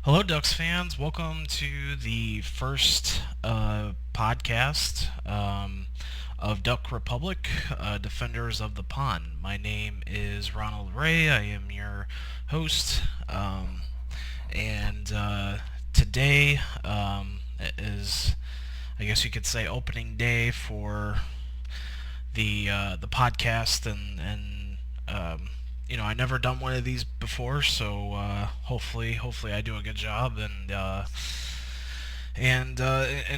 Hello, Ducks fans. Welcome to the first podcast of Duck Republic, Defenders of the Pond. My name is Ronald Ray. I am your host, and today is, I guess you could say, opening day for the podcast, and I never done one of these before, so hopefully I do a good job and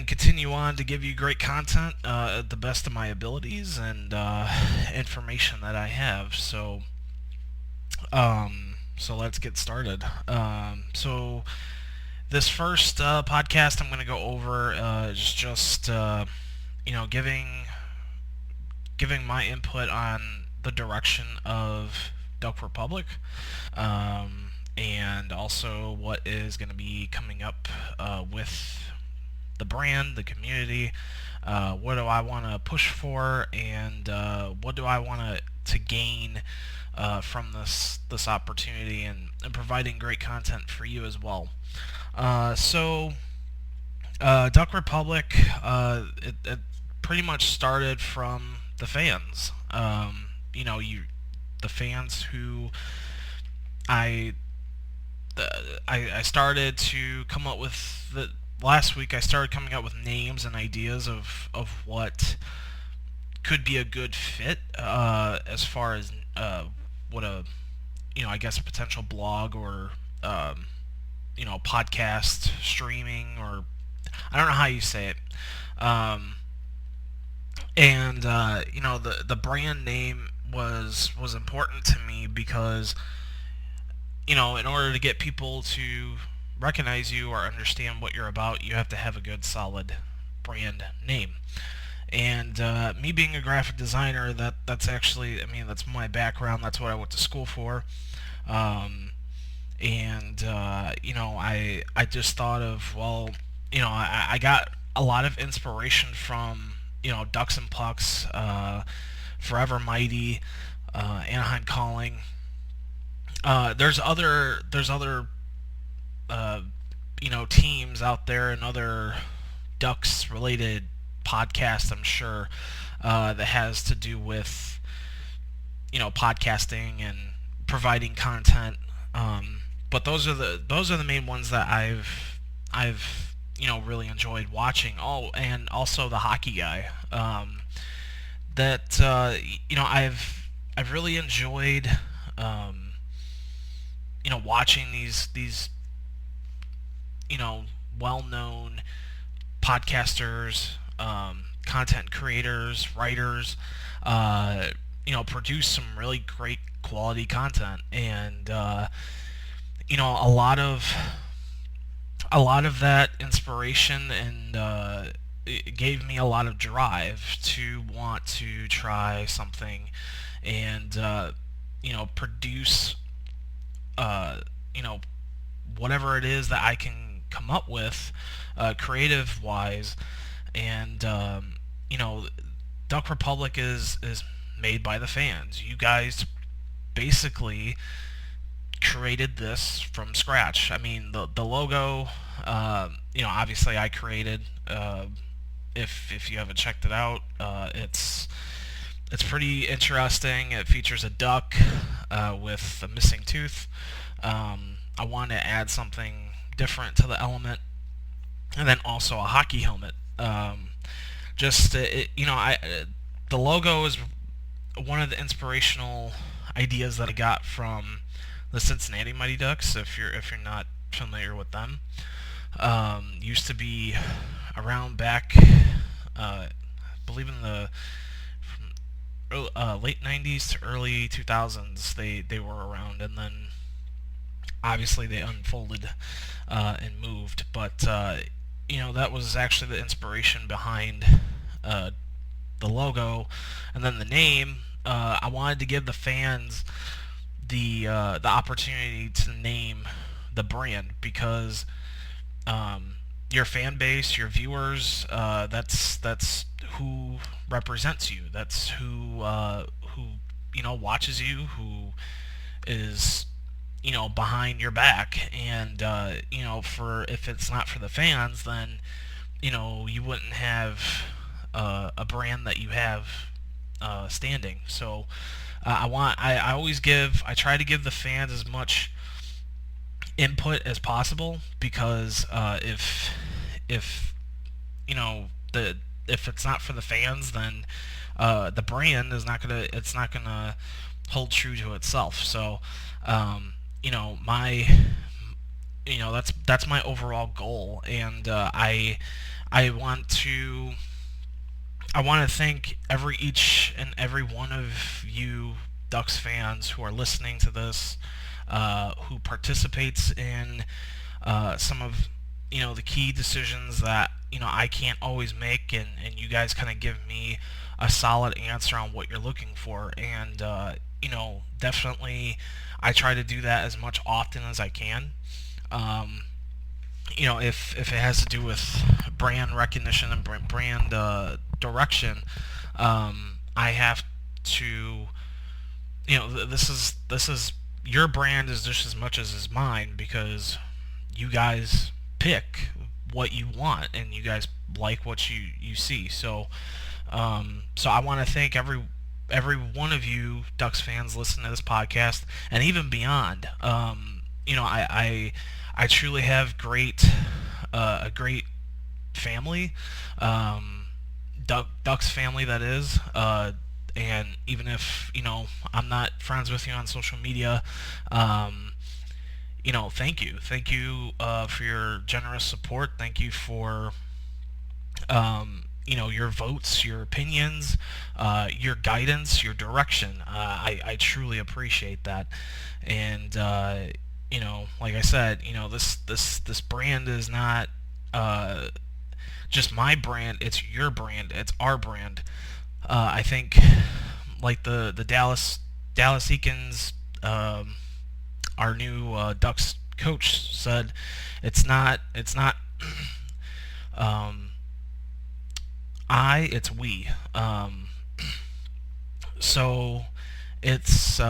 continue on to give you great content at the best of my abilities and information that I have. So let's get started. So this first podcast I'm going to go over is just giving my input on the direction of Duck Republic, and also what is going to be coming up with the brand, the community. What do I want to push for, and what do I want to gain from this opportunity, and providing great content for you as well. Duck Republic, it pretty much started from the fans. The fans who I I started to come up with the last week. I started coming up with names and ideas of what could be a good fit as far as what a I guess a potential blog or podcast streaming, or I don't know how you say it. Um, and the brand name was important to me because in order to get people to recognize you or understand what you're about, you have to have a good solid brand name. And me being a graphic designer, that's actually, that's my background. That's what I went to school for. Um, I just thought of, well, I got a lot of inspiration from DucksNPucks, Forever Mighty, Anaheim Calling. There's other teams out there and other Ducks related podcasts, I'm sure, that has to do with podcasting and providing content. But those are the main ones that I've really enjoyed watching. Oh, and also the hockey guy. That I've really enjoyed um, watching these well-known podcasters, content creators, writers, produce some really great quality content, and a lot of that inspiration, and it gave me a lot of drive to want to try something and produce uh, you know whatever it is that I can come up with, creative wise. And Duck Republic is made by the fans. You guys basically created this from scratch. I mean, the logo, obviously I created. If you haven't checked it out, it's pretty interesting. It features a duck with a missing tooth. I wanted to add something different to the element, and then also a hockey helmet. Just the logo is one of the inspirational ideas that I got from the Cincinnati Mighty Ducks. If you're not familiar with them, used to be around back, I believe in the late '90s to early 2000s. They were around, and then obviously they unfolded and moved. But that was actually the inspiration behind the logo, and then the name. I wanted to give the fans the opportunity to name the brand, because your fan base, your viewers, that's who represents you. That's who watches you, who is behind your back. And for if it's not for the fans, then you wouldn't have a brand that you have standing. So I try to give the fans as much input as possible, because if you know the if it's not for the fans, then the brand is not gonna it's not gonna hold true to itself. So my that's my overall goal. And I want to thank each and every one of you Ducks fans who are listening to this, who participates in some of the key decisions that I can't always make, and you guys kind of give me a solid answer on what you're looking for. And definitely I try to do that as much often as I can. If it has to do with brand recognition and brand direction, I have to, this is your brand is just as much as is mine, because you guys pick what you want and you guys like what you see. So I want to thank every one of you Ducks fans listening to this podcast, and even beyond. I truly have a great family, Ducks family, that is. And even if I'm not friends with you on social media, thank you for your generous support. Thank you for your votes, your opinions, your guidance, your direction. I truly appreciate that. And like I said, this brand is not just my brand. It's your brand. It's our brand. I think, like the Dallas Eakins, our new Ducks coach, said, it's not it's we. So it's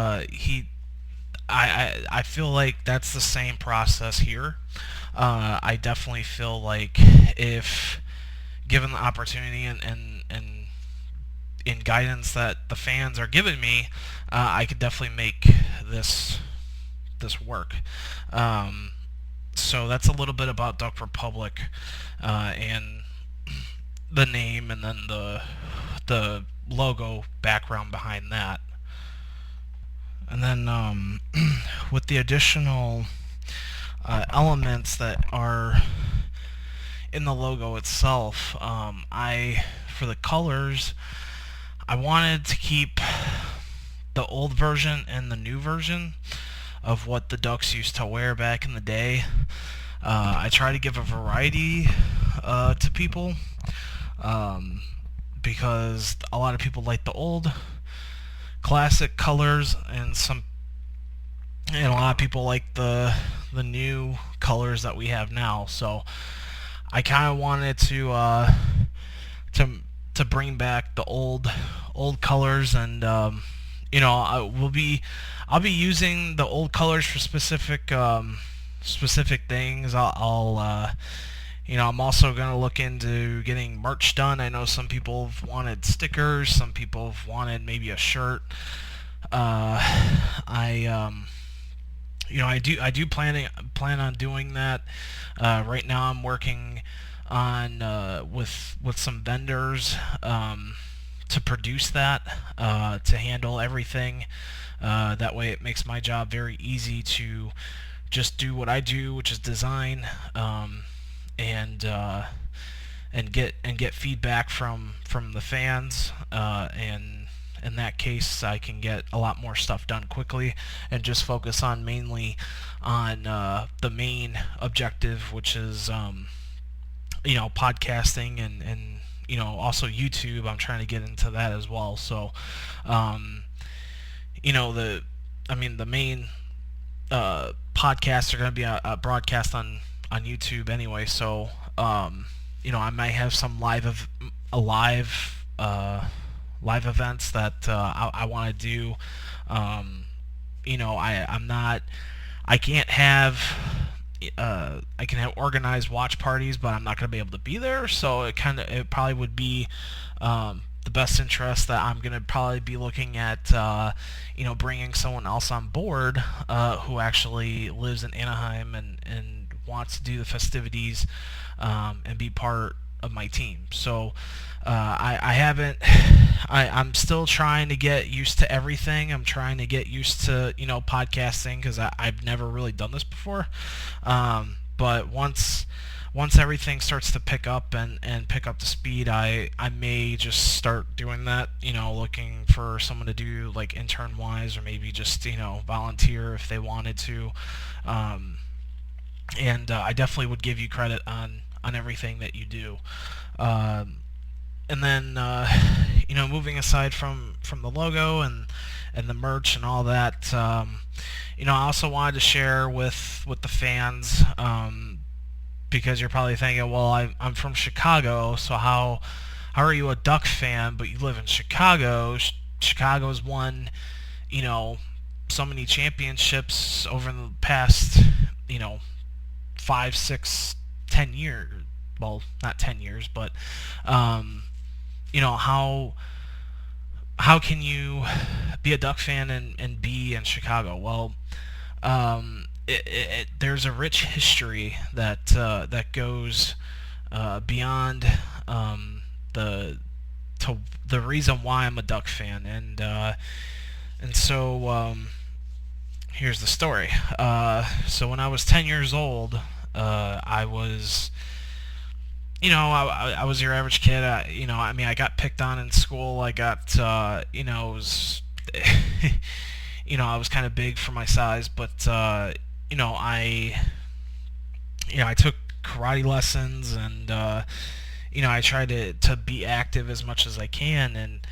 I feel like that's the same process here. I definitely feel like, if given the opportunity and in guidance that the fans are giving me, I could definitely make this work. So that's a little bit about Duck Republic, and the name, and then the logo background behind that. And then with the additional elements that are in the logo itself, for the colors, I wanted to keep the old version and the new version of what the Ducks used to wear back in the day. I try to give a variety to people, because a lot of people like the old classic colors, and a lot of people like the new colors that we have now. So I kind of wanted to bring back the old colors, and I'll be using the old colors for specific things. I'm also going to look into getting merch done. I know some people have wanted stickers, some people have wanted maybe a shirt. I do plan on doing that. Right now I'm working on with some vendors to produce that, to handle everything. That way it makes my job very easy to just do what I do, which is design, and get feedback from the fans, and in that case I can get a lot more stuff done quickly and just focus mainly on the main objective, which is podcasting, and also YouTube. I'm trying to get into that as well. So the main podcasts are going to be a broadcast on YouTube anyway. So I might have some live events that I want to do. I'm I can't have I can have organized watch parties, but I'm not going to be able to be there. So it probably would be the best interest that I'm going to probably be looking at, bringing someone else on board who actually lives in Anaheim and wants to do the festivities and be part of my team. So I haven't. I'm still trying to get used to everything. I'm trying to get used to podcasting because I've never really done this before. But once everything starts to pick up and pick up the speed, I may just start doing that. Looking for someone to do like intern wise, or maybe just volunteer if they wanted to. And I definitely would give you credit on everything that you do. And then moving aside from the logo and the merch and all that, I also wanted to share with the fans, because you're probably thinking, well, I'm from Chicago, so how are you a Duck fan but you live in Chicago? Chicago's won so many championships over the past 5, 6, 10 years. Well, not 10 years, but how can you be a Duck fan and be in Chicago? Well, there's a rich history that goes beyond the reason why I'm a Duck fan, and so here's the story. So when I was 10 years old, I was I was your average kid. I got picked on in school. I got, it was, I was kind of big for my size, but, I took karate lessons, and, I tried to be active as much as I can. And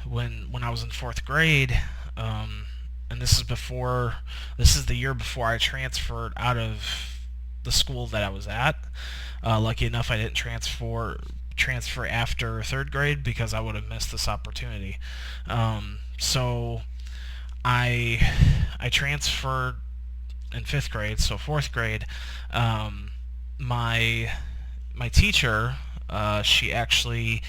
when I was in 4th grade, and this is the year before I transferred out of the school that I was at. Lucky enough, I didn't transfer after 3rd grade because I would have missed this opportunity. So I transferred in 5th grade, so 4th grade. My teacher, she actually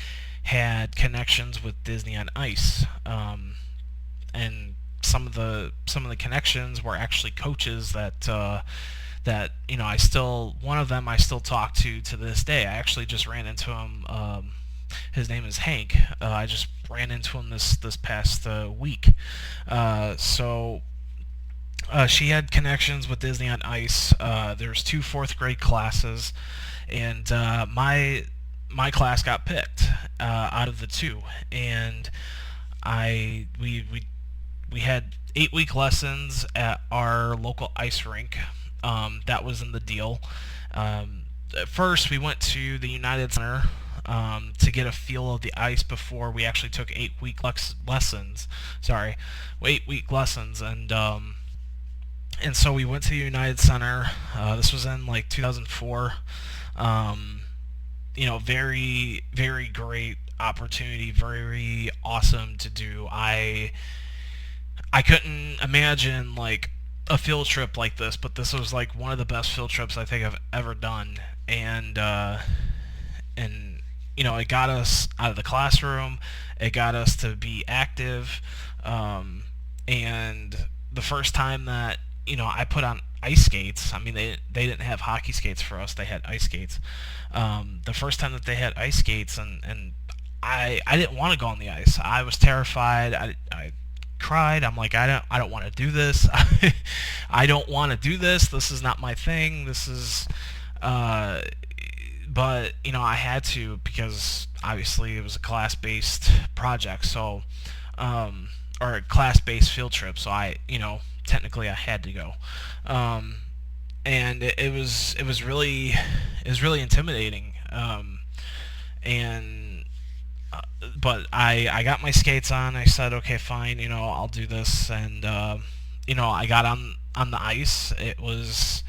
had connections with Disney on Ice, and some of the connections were actually coaches that one of them I still talk to this day. I actually just ran into him. His name is Hank. I just ran into him this past week. So she had connections with Disney on Ice. There's 2 4th grade classes, and my class got picked out of the 2, and we had 8-week lessons at our local ice rink. That was in the deal. At first, we went to the United Center to get a feel of the ice before we actually took 8-week lessons. 8-week lessons, and so we went to the United Center. This was in like 2004. Very, very great opportunity, very awesome to do. I couldn't imagine like a field trip like this, but this was like one of the best field trips I think I've ever done, and it got us out of the classroom, it got us to be active, and the first time that I put on ice skates, I mean they didn't have hockey skates for us, they had ice skates. The first time that they had ice skates, and I didn't want to go on the ice. I was terrified. I cried. I'm like, I don't want to do this. I don't want to do this. This is not my thing. This is, but I had to, because obviously it was a class-based project, so, or a class-based field trip. So technically I had to go, and it was really intimidating, and. But I got my skates on. I said, okay, fine, I'll do this, and I got on the ice. It was,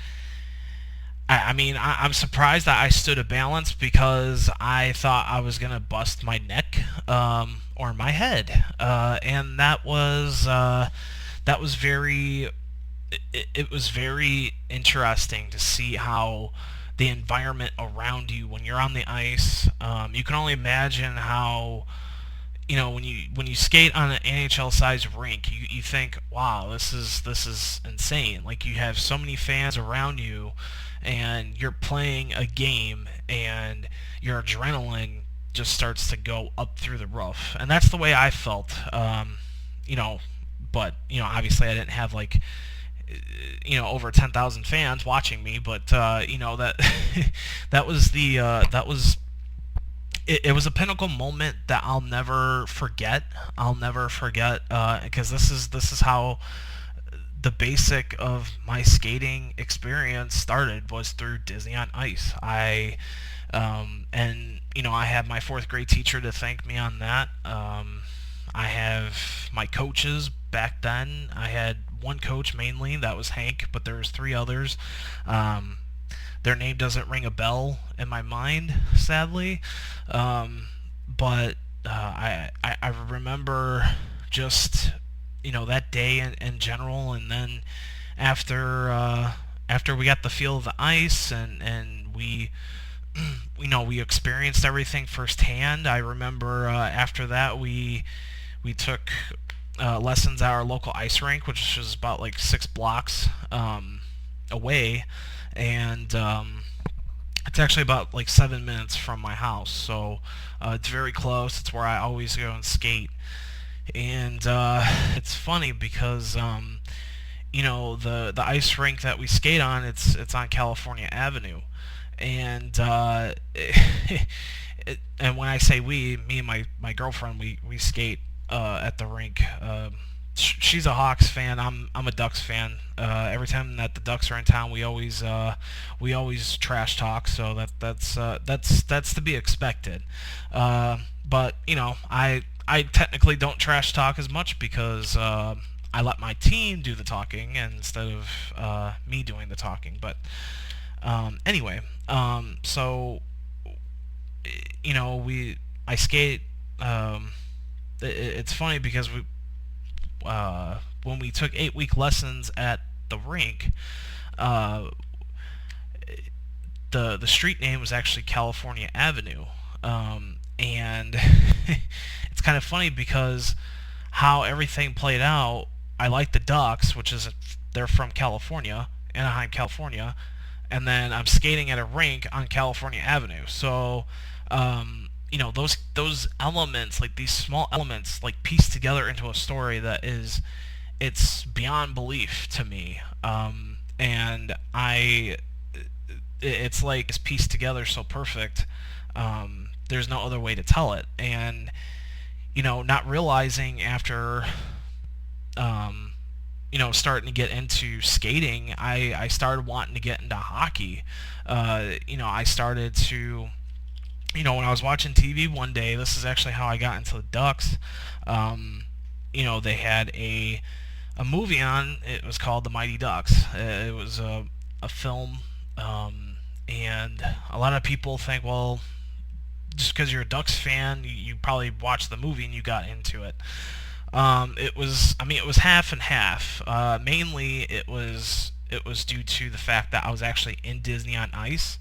I'm surprised that I stood a balance, because I thought I was gonna bust my neck or my head, and that was very it was very interesting to see how the environment around you when you're on the ice. You can only imagine how, when you skate on an NHL sized rink, you think, wow, this is insane. Like, you have so many fans around you, and you're playing a game, and your adrenaline just starts to go up through the roof, and that's the way I felt. You know, but obviously I didn't have like over 10,000 fans watching me, but that that was it was a pinnacle moment that I'll never forget. I'll never forget, because this is how the basic of my skating experience started, was through Disney on Ice. And I had my fourth grade teacher to thank me on that. I have my coaches back then. I had one coach mainly, that was Hank, but there was three others. Um, their name doesn't ring a bell in my mind, sadly. But I remember just that day in general, and then after we got the feel of the ice, and we we experienced everything firsthand. I remember after that we took lessons at our local ice rink, which was about like 6 blocks away, and it's actually about like 7 minutes from my house, so it's very close. It's where I always go and skate, and it's funny because the ice rink that we skate on, it's on California Avenue, and and when I say we, me and my girlfriend, we skate at the rink. She's a Hawks fan. I'm a Ducks fan. Every time that the Ducks are in town, we always trash talk. So that's to be expected. But I technically don't trash talk as much because I let my team do the talking instead of me doing the talking. But anyway, so I skate. It's funny because when we took 8-week lessons at the rink, uh, the street name was actually California Avenue, and it's kind of funny because how everything played out. I like the Ducks, which is they're from California, Anaheim, California, and then I'm skating at a rink on California Avenue. So, those elements, like these small elements, like piece together into a story that it's beyond belief to me. And it's like it's pieced together so perfect. There's no other way to tell it, and not realizing after starting to get into skating, I started wanting to get into hockey. I started to, when I was watching TV one day, this is actually how I got into the Ducks. They had a movie on. It was called The Mighty Ducks. It was a film, and a lot of people think, well, just because you're a Ducks fan, you probably watched the movie and you got into it. It was half and half. Mainly, it was due to the fact that I was actually in Disney on Ice.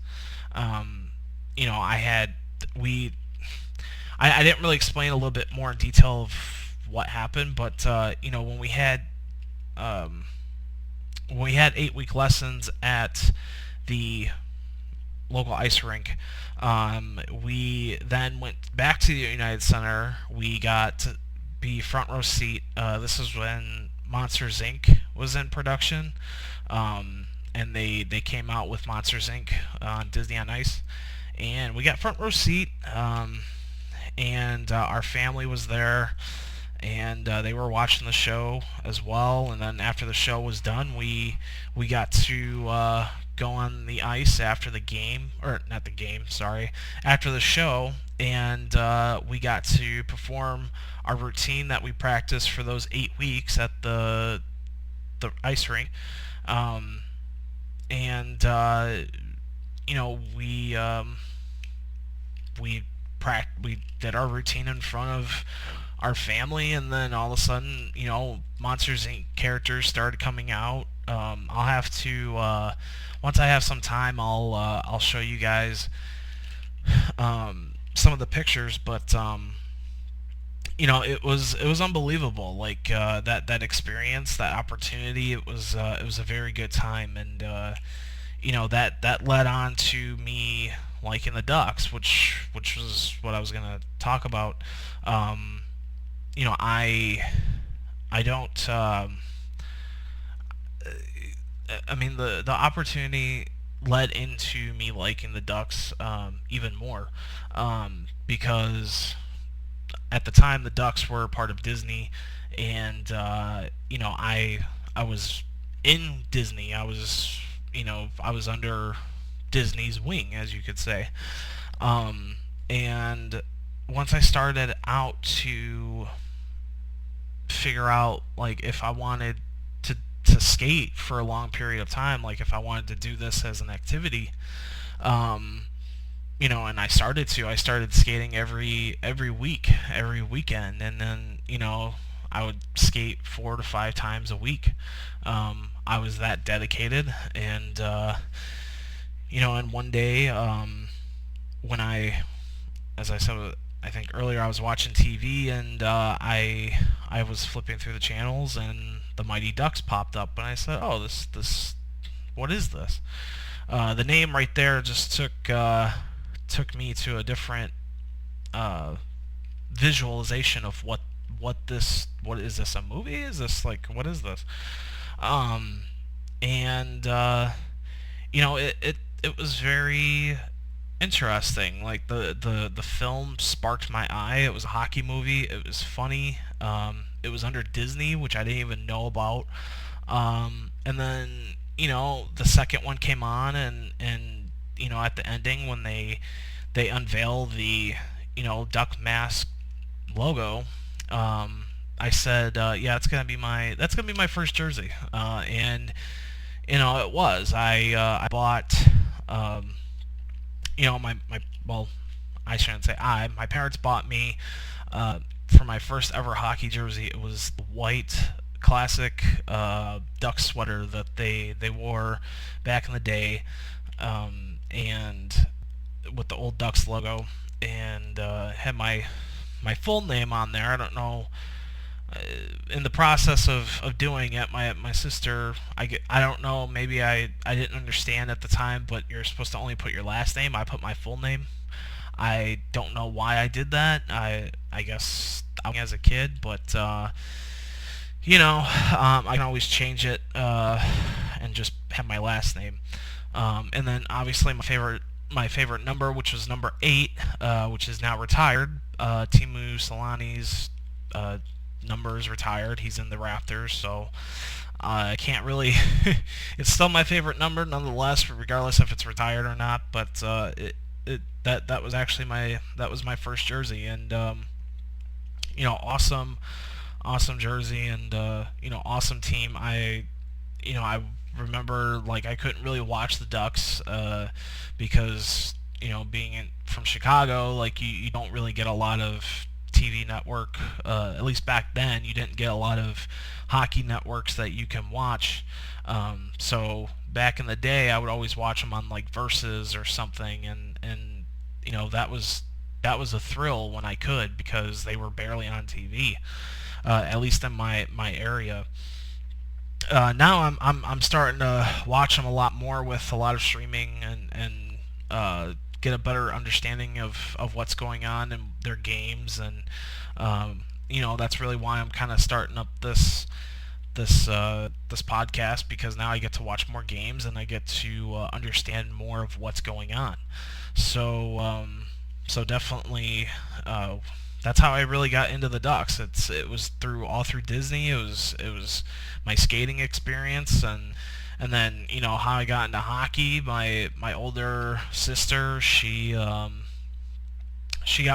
I had we. I didn't really explain a little bit more in detail of what happened, but when we had 8-week lessons at the local ice rink, we then went back to the United Center. We got to be front row seat. This is when Monsters Inc. was in production, and they came out with Monsters Inc. On Disney on Ice, and we got front row seat, and our family was there, and they were watching the show as well. And then after the show was done, we got to go on the ice after the game, or not the game, sorry, after the show, and we got to perform our routine that we practiced for those 8 weeks at the ice rink. And we did our routine in front of our family, and then all of a sudden, Monsters Inc. characters started coming out, I'll have to once I have some time, I'll show you guys some of the pictures, but it was unbelievable. Like that experience, that opportunity. It was a very good time, and that led on to me liking the Ducks, which was what I was gonna talk about. Um, I don't. I mean, the opportunity led into me liking the Ducks even more, because at the time the Ducks were part of Disney, and I was in Disney. I was under Disney's wing, as you could say. And once I started out to figure out like if I wanted to skate for a long period of time, like if I wanted to do this as an activity, um, and I started skating every week, every weekend, and then I would skate 4 to 5 times a week. I was that dedicated, and and one day, when as I said, I think earlier, I was watching TV, and I was flipping through the channels, and the Mighty Ducks popped up, and I said, "Oh, this, what is this?" The name right there just took me to a different uh, visualization of what is this, a movie? Is this, like, what is this? Um, and it was very interesting. Like the film sparked my eye. It was a hockey movie. It was funny. It was under Disney, which I didn't even know about. And then the second one came on, and at the ending, when they unveil the duck mask logo, I said, yeah, that's gonna be my first jersey. And it was. I bought. My well, I shouldn't say my parents bought me for my first ever hockey jersey. It was the white classic duck sweater that they wore back in the day, and with the old Ducks logo, and had my full name on there. I don't know. In the process of doing it, my sister, I don't know, maybe I didn't understand at the time, but you're supposed to only put your last name. I put my full name. I don't know why I did that. I guess as a kid, but I can always change it and just have my last name. And then obviously my favorite number, which was number 8, which is now retired. Timu Solani's number is retired. He's in the Raptors, so I can't really. It's still my favorite number, nonetheless, regardless if it's retired or not. But that was actually my first jersey, and awesome jersey, and awesome team. I remember, like, I couldn't really watch the Ducks because being from Chicago, like, you don't really get a lot of TV network. At least back then, you didn't get a lot of hockey networks that you can watch. So back in the day, I would always watch them on, like, Versus or something, and that was a thrill when I could, because they were barely on TV, at least in my area. Now I'm starting to watch them a lot more with a lot of streaming, and get a better understanding of what's going on in their games, and that's really why I'm kind of starting up this podcast, because now I get to watch more games, and I get to understand more of what's going on. So definitely, that's how I really got into the Ducks. It was all through Disney. It was my skating experience, and then how I got into hockey. My older sister, she got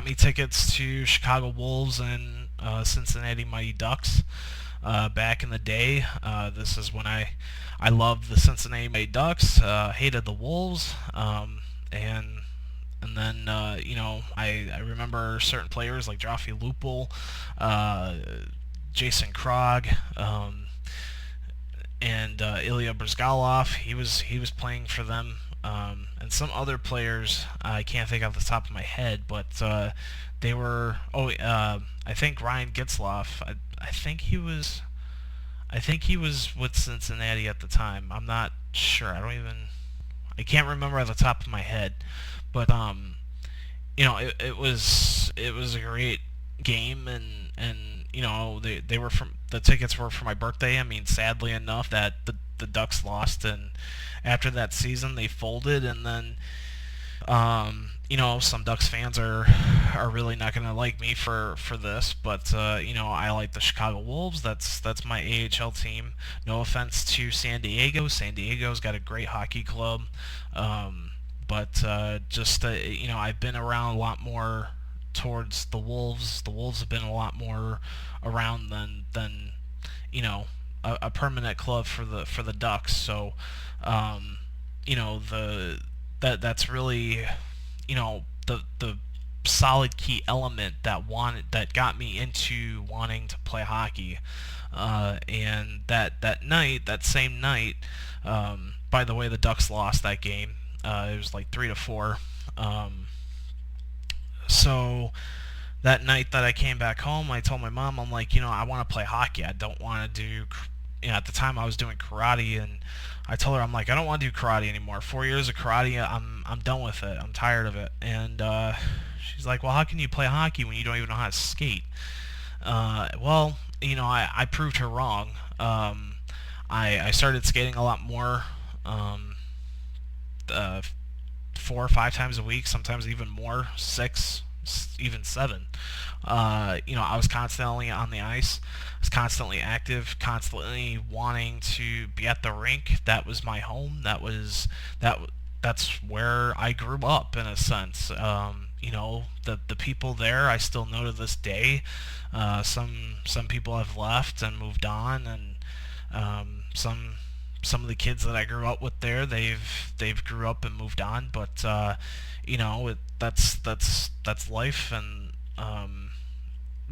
me tickets to Chicago Wolves and Cincinnati Mighty Ducks back in the day. This is when I loved the Cincinnati Mighty Ducks, hated the Wolves, and then I remember certain players like Joffrey Lupul, Jason Krog, and Ilya Brzgalov, he was playing for them, and some other players I can't think off the top of my head, but they were. I think Ryan Getzlaf. I think he was with Cincinnati at the time. I'm not sure. I can't remember at the top of my head, but it was a great game, and they were from the tickets were for my birthday. I mean, sadly enough, that the Ducks lost, and after that season they folded, and then some Ducks fans are really not going to like me for this, but I like the Chicago Wolves. That's my AHL team. No offense to San Diego. San Diego's got a great hockey club, but just I've been around a lot more towards the Wolves. The Wolves have been a lot more around than a permanent club for the Ducks. So the that's really the solid key element that got me into wanting to play hockey. And that same night, by the way, the Ducks lost that game. It was like 3-4. So that night that I came back home, I told my mom, I'm like, I want to play hockey. I don't want to do. At the time I was doing karate, and I told her, I'm like, I don't want to do karate anymore. 4 years of karate, I'm done with it. I'm tired of it. And she's like, well, how can you play hockey when you don't even know how to skate? Well, I proved her wrong. I started skating a lot more, uh, 4 or 5 times a week, sometimes even more, six, even seven. I was constantly on the ice. I was constantly active, constantly wanting to be at the rink. That was my home. That's where I grew up, in a sense. The people there I still know to this day. Some people have left and moved on, and some of the kids that I grew up with there, they've grew up and moved on. But that's life. And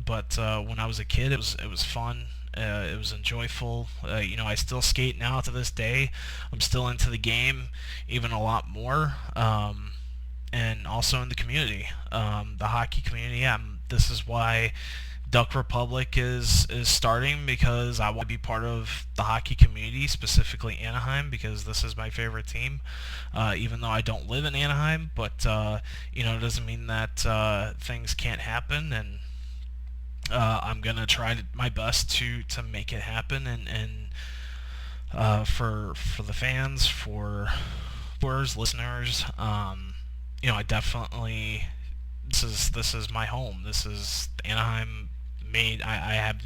but when I was a kid, it was fun. It was enjoyable. I still skate now to this day. I'm still into the game, even a lot more. And also in the community, the hockey community. This is why Duck Republic is starting, because I want to be part of the hockey community, specifically Anaheim, because this is my favorite team. Even though I don't live in Anaheim, but it doesn't mean that things can't happen, and I'm gonna try my best to make it happen, and for the fans, for viewers, listeners. I definitely, this is my home. This is Anaheim. I have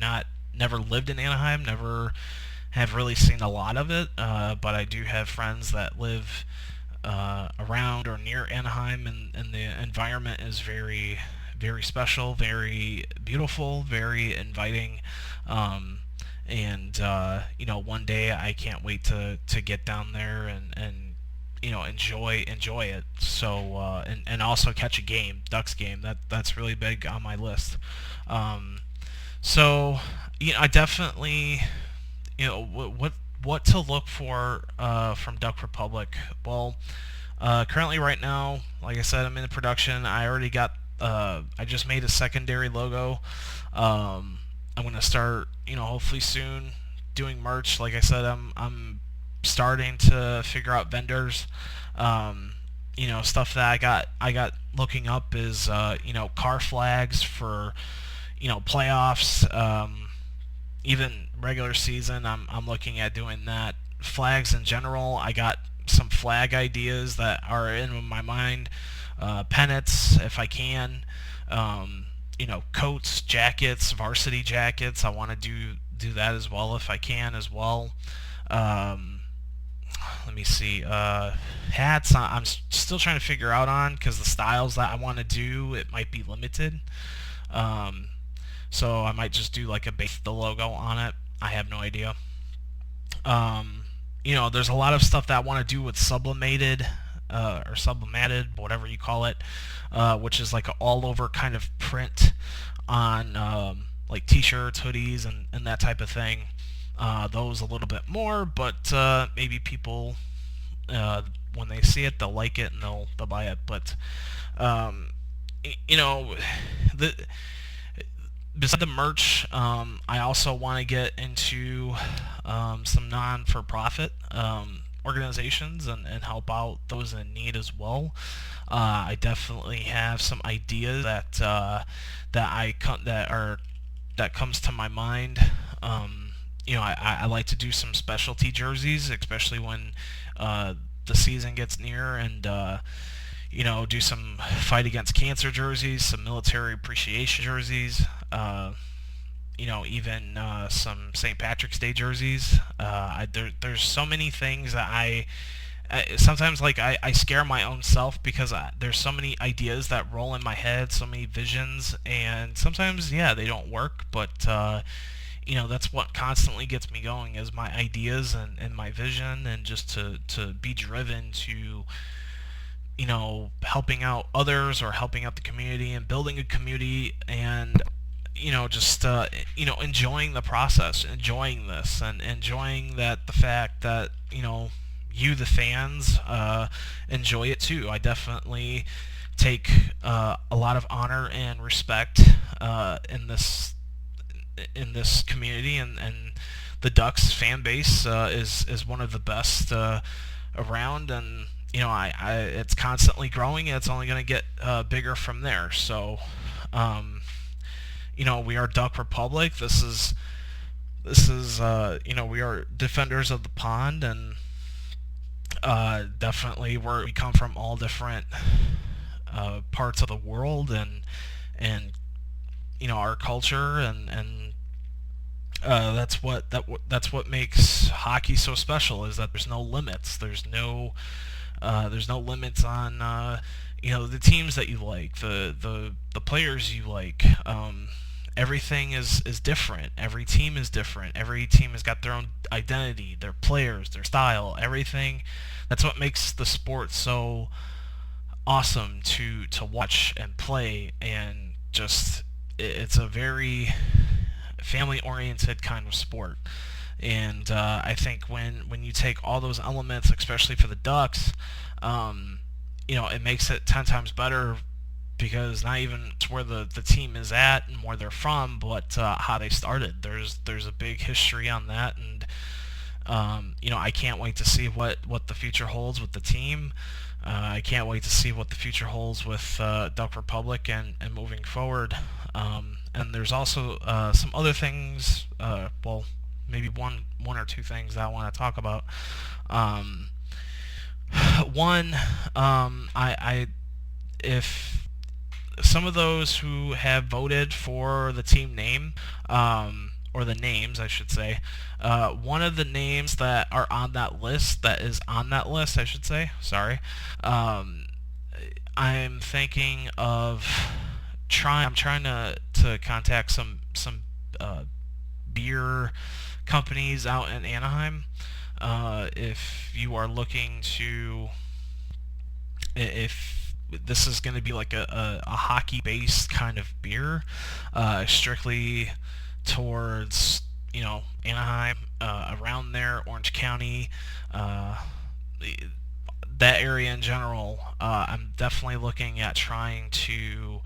never lived in Anaheim, never have really seen a lot of it, but I do have friends that live around or near Anaheim, and the environment is very, very special, very beautiful, very inviting. And one day I can't wait to get down there and enjoy it. So and also catch a game, Ducks game. That's really big on my list. So I definitely, what to look for from Duck Republic. Well, currently right now, like I said, I'm in the production. I just made a secondary logo. I'm gonna start, hopefully soon, doing merch. Like I said, I'm starting to figure out vendors. Stuff that I got looking up is car flags for playoffs, even regular season. I'm looking at doing that. Flags in general, I got some flag ideas that are in my mind. Pennants, if I can. Coats, jackets, varsity jackets. I want to do that as well if I can as well. Let me see. Hats, I'm still trying to figure out on, because the styles that I want to do, it might be limited. So I might just do like the logo on it. I have no idea. There's a lot of stuff that I want to do with sublimated, or sublimated, whatever you call it, which is like an all-over kind of print on like t-shirts, hoodies, and that type of thing. those a little bit more, but maybe people, when they see it, they'll like it and they'll buy it. But um, you know, the besides the merch, I also want to get into some non-for-profit organizations and help out those in need as well. I definitely have some ideas that comes to my mind. I like to do some specialty jerseys, especially when the season gets near, and do some fight against cancer jerseys, some military appreciation jerseys, even some St. Patrick's Day jerseys. There's so many things that sometimes I scare my own self because there's so many ideas that roll in my head, so many visions, and sometimes, yeah, they don't work, but that's what constantly gets me going is my ideas and my vision, and just to be driven to helping out others or helping out the community and building a community, and just enjoying the process, enjoying this, and enjoying the fact that you, the fans, enjoy it too. I definitely take a lot of honor and respect in this community, and the Ducks fan base is one of the best around, and it's constantly growing, and it's only going to get bigger from there. So, we are Duck Republic. This is we are defenders of the pond, and definitely we come from all different parts of the world, and our culture, and that's what makes hockey so special, is that there's no limits. There's no limits on the teams that you like, the players you like. Everything is different. Every team is different. Every team has got their own identity, their players, their style, everything. That's what makes the sport so awesome to watch and play, and just it's a very family-oriented kind of sport. And I think when you take all those elements, especially for the Ducks, it makes it 10 times better, because not even it's where the team is at and where they're from, but how they started. There's a big history on that, and I can't wait to see what the future holds with the team. I can't wait to see what the future holds with Duck Republic and moving forward. And there's also some other things, maybe one or two things that I want to talk about. One, if some of those who have voted for the team name, or the names, I should say, one of the names that are on that list, I should say, sorry, I'm thinking of I'm trying to contact some beer companies out in Anaheim. If you are looking to, if this is going to be like a hockey-based kind of beer, strictly towards Anaheim, around there, Orange County, that area in general. I'm definitely looking at trying to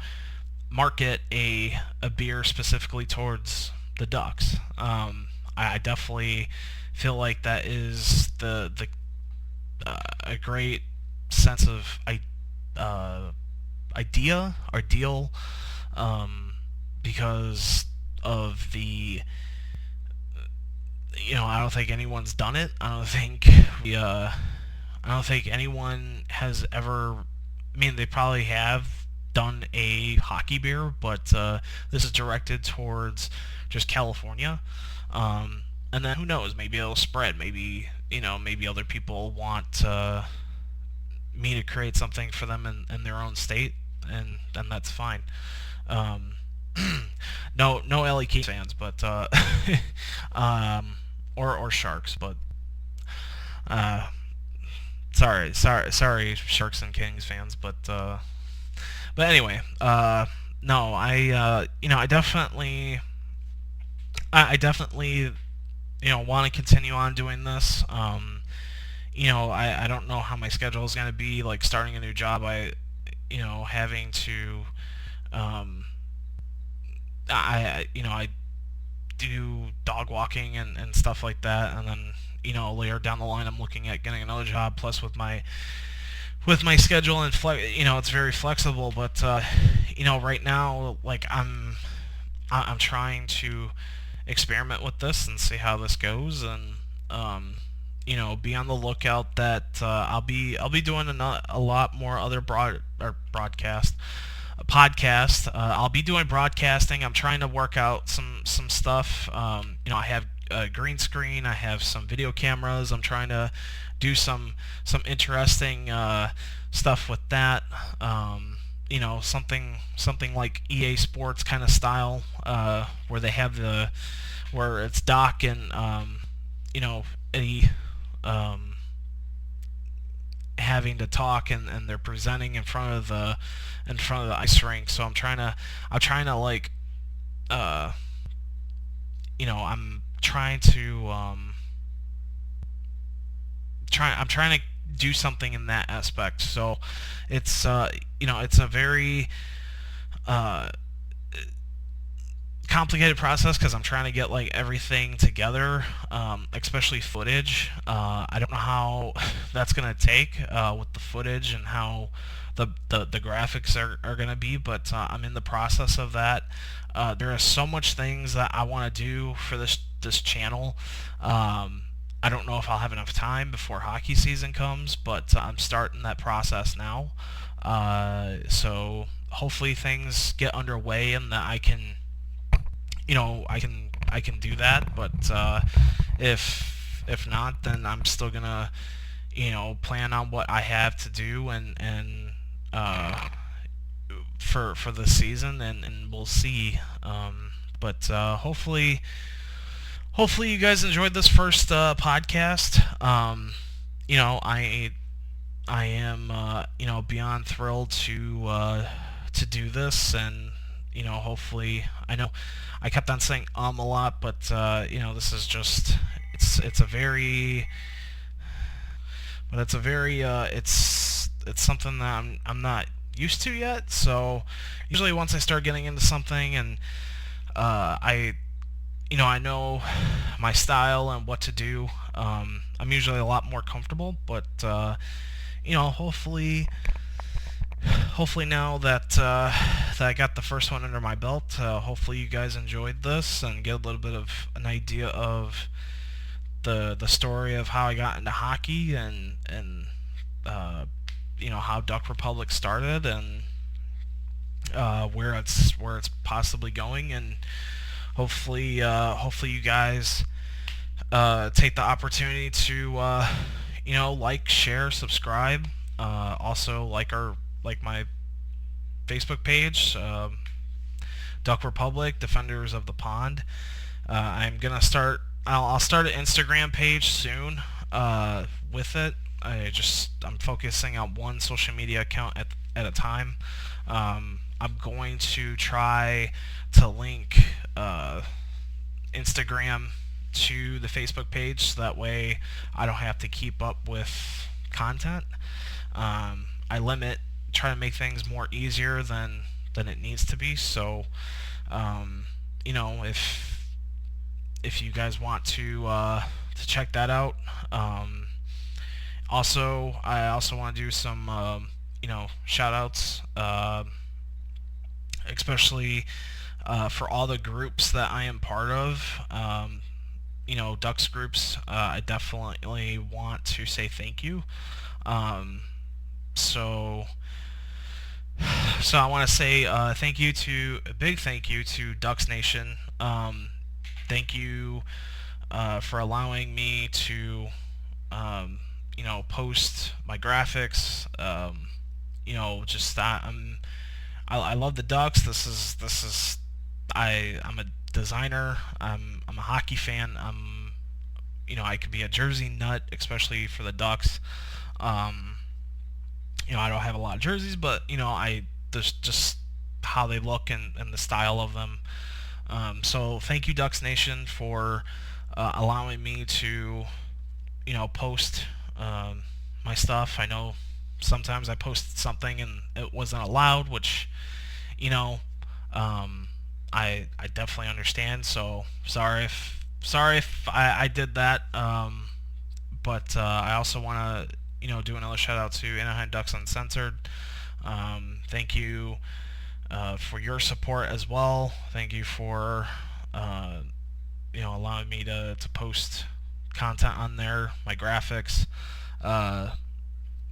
market a beer specifically towards the Ducks. I definitely feel like that is a great sense of idea or deal, because of the I don't think anyone's done it. I don't think anyone has ever. I mean, they probably have done a hockey beer, but this is directed towards just California. And then who knows? Maybe it'll spread. Maybe maybe other people want me to create something for them in their own state, and that's fine. No LA Kings fans, but or Sharks, but sorry Sharks and Kings fans, but anyway, no, I definitely want to continue on doing this. I don't know how my schedule is going to be, like starting a new job. Having to, um, I do dog walking and stuff like that, and then later down the line I'm looking at getting another job. Plus with my schedule and it's very flexible. But right now, like I'm trying to experiment with this and see how this goes, and be on the lookout that I'll be doing a lot more other podcast. I'll be doing broadcasting. I'm trying to work out some stuff. I have a green screen. I have some video cameras. I'm trying to do some interesting stuff with that. Something like EA Sports kind of style, where they have where it's Doc and Eddy, um, having to talk, and they're presenting in front of the ice rink. So I'm trying to like I'm trying to I'm trying to do something in that aspect. So it's a very uh, complicated process because I'm trying to get like everything together, especially footage. I don't know how that's gonna take with the footage and how the graphics are gonna be, but I'm in the process of that. There are so much things that I want to do for this channel. I don't know if I'll have enough time before hockey season comes, but I'm starting that process now. So hopefully things get underway and that I can do that. But if not, then I'm still gonna plan on what I have to do, and for the season, and we'll see. But hopefully you guys enjoyed this first podcast. I am beyond thrilled to do this, and hopefully, I know I kept on saying a lot, but this is just it's a very but it's something that I'm not used to yet. So usually once I start getting into something, and I know my style and what to do, I'm usually a lot more comfortable. But hopefully now that I got the first one under my belt, hopefully you guys enjoyed this and get a little bit of an idea of the story of how I got into hockey, and how Duck Republic started, and where it's possibly going. And hopefully you guys take the opportunity to like, share, subscribe. Also like my Facebook page, Duck Republic Defenders of the Pond. I'll start an Instagram page soon with it. I'm focusing on one social media account at a time. I'm going to try to link Instagram to the Facebook page, so that way I don't have to keep up with content. I try to make things more easier than it needs to be. So if you guys want to check that out. I also want to do some shout outs, especially for all the groups that I am part of. Ducks groups. I definitely want to say thank you. So I want to say a big thank you to Ducks Nation. Thank you for allowing me to post my graphics. Just that I love the Ducks. I'm a designer. I'm a hockey fan. I could be a jersey nut, especially for the Ducks. I don't have a lot of jerseys, but there's just how they look and the style of them. So thank you, Ducks Nation, for allowing me to, post my stuff. I know sometimes I posted something and it wasn't allowed, which, you know, um, I definitely understand. So sorry if I did that. But I also want to, do another shout out to Anaheim Ducks Uncensored. Thank you for your support as well. Thank you for uh, allowing me to post content on there, my graphics. Uh,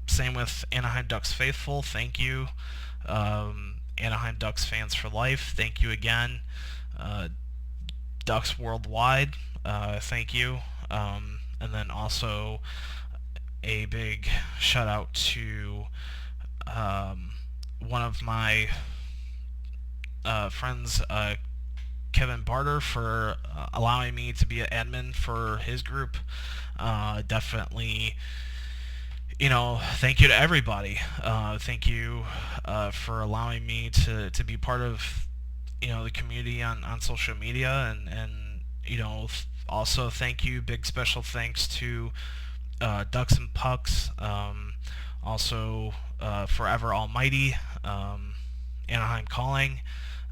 Same with Anaheim Ducks Faithful. Thank you. Anaheim Ducks fans for life. Thank you again. Uh, Ducks Worldwide. Thank you. And then also a big shout out to one of my friends, Kevin Barter, for allowing me to be an admin for his group. Definitely, thank you to everybody. Thank you for allowing me to be part of, the community on social media, and also thank you, big special thanks to DucksNPucks, also Forever Almighty, Anaheim Calling,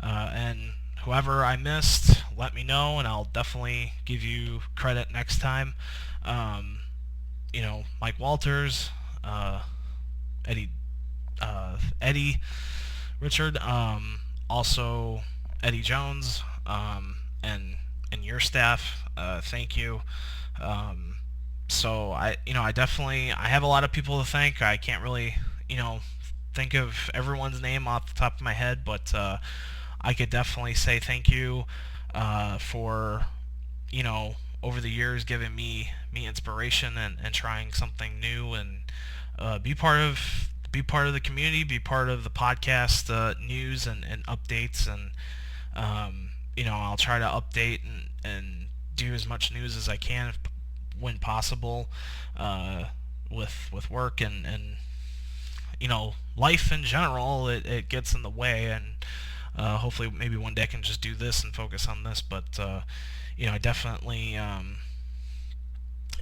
and whoever I missed, let me know, and I'll definitely give you credit next time. Mike Walters, Eddy, Eddy, Richard, also Eddy Jones, and your staff. Thank you. So I have a lot of people to thank. I can't really, think of everyone's name off the top of my head, but I could definitely say thank you for, over the years giving me inspiration and trying something new, and be part of the community, be part of the podcast news and updates, and I'll try to update and do as much news as I can when possible, with work and life in general. It gets in the way, and hopefully maybe one day I can just do this and focus on this. But I definitely want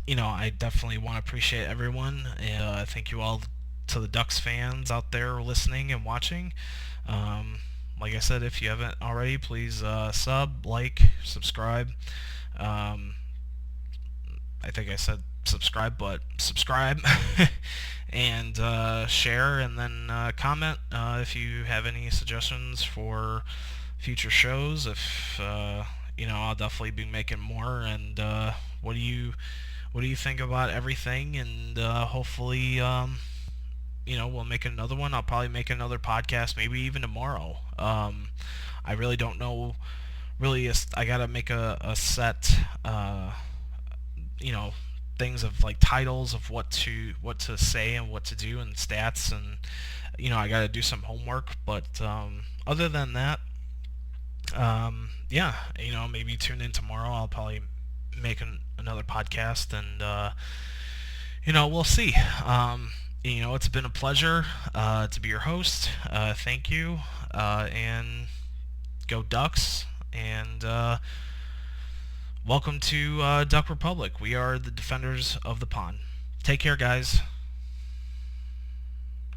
to appreciate everyone. Thank you all to the Ducks fans out there listening and watching. Like I said, if you haven't already, please sub, like, subscribe. I think I said subscribe, but subscribe. And share, and then comment if you have any suggestions for future shows. If I'll definitely be making more. And what do you think about everything? And hopefully we'll make another one. I'll probably make another podcast, maybe even tomorrow. I really don't know. Really, I gotta make a set. Things of like titles of what to say and what to do, and stats, and I gotta do some homework. But other than that, yeah, maybe tune in tomorrow. I'll probably make another podcast, and we'll see. It's been a pleasure to be your host. Thank you, and go Ducks, and welcome to Duck Republic. We are the defenders of the pond. Take care, guys.